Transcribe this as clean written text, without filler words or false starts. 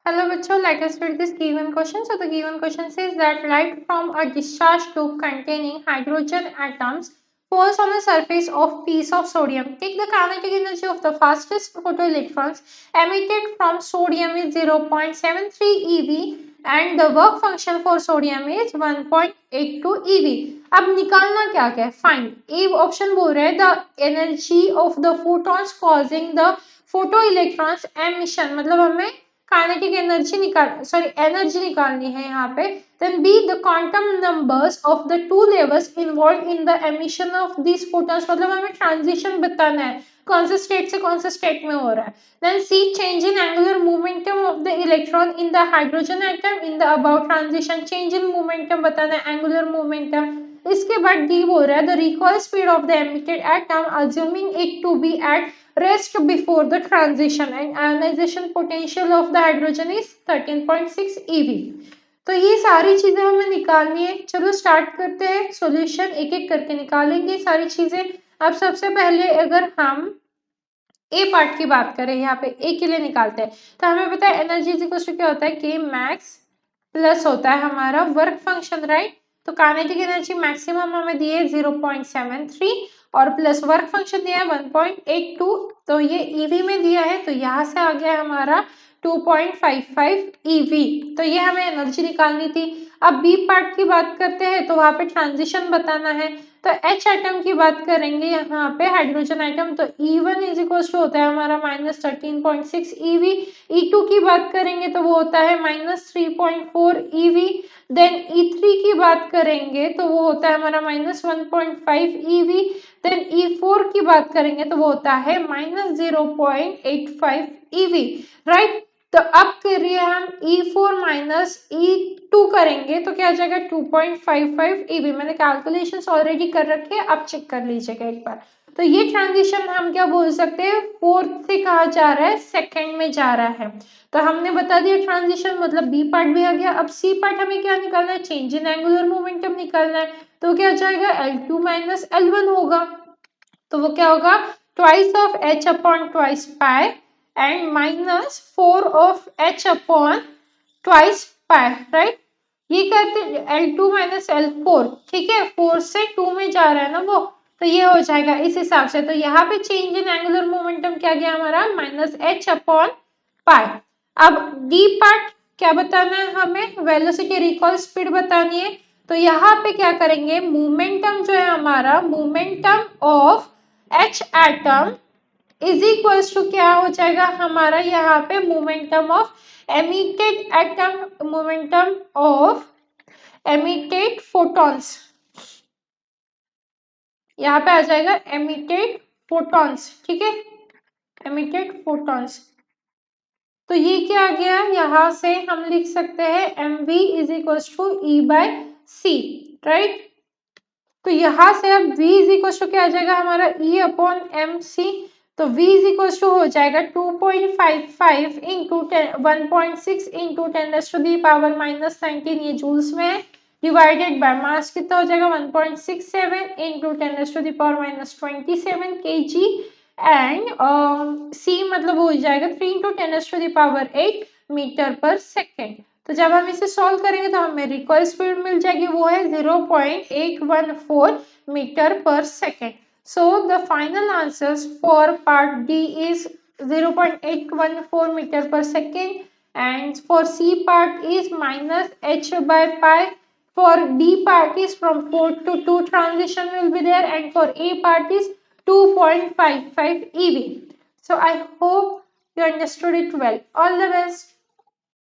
Hello, bachcho. Let us read this given question. So, the given question says that light from a discharge tube containing hydrogen atoms falls on the surface of piece of sodium. Take the kinetic energy of the fastest photoelectrons emitted from sodium is 0.73 eV and the work function for sodium is 1.82 eV. अब निकालना क्या क्या है? Find A option बोल रहा है the energy of the photons causing the photo electrons emission, मतलब हमें काइनेटिक एनर्जी निकालनी है यहाँ पे. Then B the quantum numbers of the two levels involve in the emission of this photons, मतलब हमें ट्रांजिशन बताना है कौन से स्टेट से कौन से स्टेट में हो रहा है. Then C change in angular momentum of the electron in the hydrogen atom in the about transition, change in momentum बताना है, एंगुलर मोमेंटम. इसके बाद डी बोल रहा है the recoil speed of the emitted atom assuming it to be at rest before the transition and ionization potential of the hydrogen is 13.6 eV. तो ये सारी चीजें हमें निकालनी है. चलो स्टार्ट करते हैं सॉल्यूशन, एक एक करके निकालेंगे सारी चीजें. अब सबसे पहले अगर हम ए पार्ट की बात करें, यहाँ पे ए के लिए निकालते हैं तो हमें पता है एनर्जी इक्वल टू क्या होता है, के मैक्स प्लस होता है हमारा वर्क फंक्शन, राइट. तो काइनेटिक एनर्जी मैक्सिमम हमें दी है 0.73 और प्लस वर्क फंक्शन दिया है 1.82, तो ये ईवी में दिया है तो यहाँ से आ गया हमारा 2.55 ईवी. तो ये हमें एनर्जी निकालनी थी. अब बी पार्ट की बात करते हैं तो वहाँ पे ट्रांजिशन बताना है. तो एच एटम की बात करेंगे यहाँ पे हाइड्रोजन एटम, तो E1 इज इक्वल टू होता है हमारा -13.6 ईवी. E2 की बात करेंगे तो वो होता है -3.4 ईवी. देन E3 की बात करेंगे तो वो होता है हमारा -1.5 ईवी. देन E4 की बात करेंगे तो वो होता है -0.85 ईवी, राइट. तो अब करिए हम E4 माइनस E2 करेंगे तो क्या आ जाएगा 2.55 ईवी. मैंने कैलकुलेशंस ऑलरेडी कर रखे हैं, आप चेक कर लीजिएगा एक बार. तो ये ट्रांजिशन हम क्या बोल सकते हैं, फोर्थ से कहा जा रहा है सेकंड में जा रहा है. तो हमने बता दिया ट्रांजिशन, मतलब बी पार्ट भी आ गया. अब सी पार्ट हमें क्या निकालना है, चेंज इन एंगुलर मोमेंटम निकालना है. तो क्या आ जाएगा L2 माइनस L1 होगा. तो वो क्या होगा, twice of H upon twice pi and minus 4 of H upon twice pi, right. ये कहते हैं L2 माइनस L4, ठीक है, 4 से 2 में जा रहा है ना वो, तो ये हो जाएगा इस हिसाब से. तो यहाँ पे चेंज इन एंगुलर मोमेंटम क्या गया हमारा -H अपॉन पाई. अब डी पार्ट क्या बताना है हमें, वेलोसिटी रिकॉल स्पीड बतानी है. तो यहाँ पे क्या करेंगे, मोमेंटम जो है हमारा, momentum of H atom is equals to क्या हो जाएगा हमारा, यहाँ पे momentum of emitted atom, momentum of emitted photons, यहाँ पे आ जाएगा एमिटेड फोटॉन्स, ठीक है, एमिटेड फोटॉन्स. तो ये क्या आ गया, यहाँ से हम लिख सकते हैं mv is equals to E by C, right. तो यहाँ से अब v इज इक्वल्स टू क्या आ जाएगा हमारा e अपॉन एम सी. तो v इज इक्वल्स टू हो जाएगा 2.55 इंटू 1.6 इंटू 10⁻⁻19, ये जूल्स में है, डिवाइडेड बाय मास कितना हो जाएगा 1.67 इंटू 10⁻⁻27 kg एंड c मतलब हो जाएगा 3 इंटू 10⁸ मीटर पर सेकेंड. तो जब हम इसे सॉल्व करेंगे तो हमें रिकॉइल स्पीड मिल जाएगी, वो है 0.814 meter per second. So the final answers for part D is 0.814 meter per second and for C part is -h by pi. For D part is from 4 to 2 transition will be there and for A part is 2.55 eV. So I hope you understood it well. All the best.